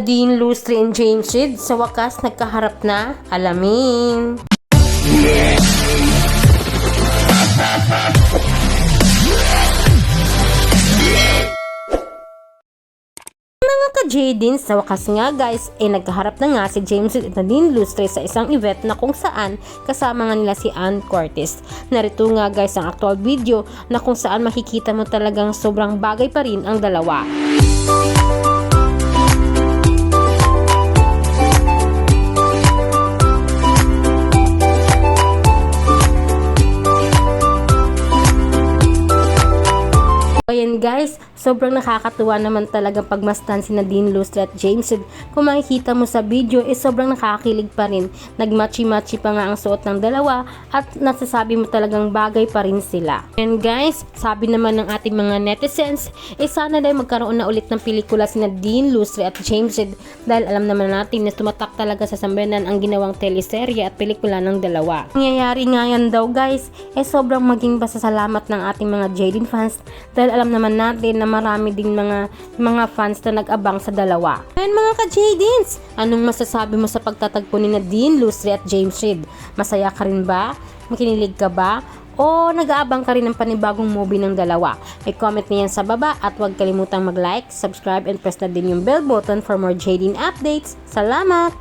Dean Lustre and James Reid sa wakas nagkaharap na, alamin. Mga ka-Jaydin, sa wakas nga guys, nagkaharap na nga si James Reid at Dean Lustre sa isang event na kung saan kasama nga nila si Ann Curtis. Narito nga guys ang actual video na kung saan makikita mo talagang sobrang bagay pa rin ang dalawa. Ayan guys, sobrang nakakatuwa naman talaga pagmasdan si Dean Lustre at James Reid. Kung makikita mo sa video, sobrang nakakakilig pa rin. Nagmatchy-matchy pa nga ang suot ng dalawa at nasasabi mo talagang bagay pa rin sila. And guys, sabi naman ng ating mga netizens, sana dahil magkaroon na ulit ng pelikula si Dean Lustre at James Reid dahil alam naman natin na tumatak talaga sa sambayanan ang ginawang teleserye at pelikula ng dalawa. Nangyayari nga yan daw guys, sobrang maging pasasalamat ng ating mga Jaydin fans dahil alam naman natin na marami ding mga fans na nag-abang sa dalawa. Ngayon mga ka-Jaydins, anong masasabi mo sa pagtatagpo ni Dean Lustre at James Reid? Masaya ka rin ba? Makinilig ka ba? O nag-aabang ka rin ng panibagong movie ng dalawa? I-comment niyan sa baba at huwag kalimutang mag-like, subscribe and press na din yung bell button for more Jaydin updates. Salamat!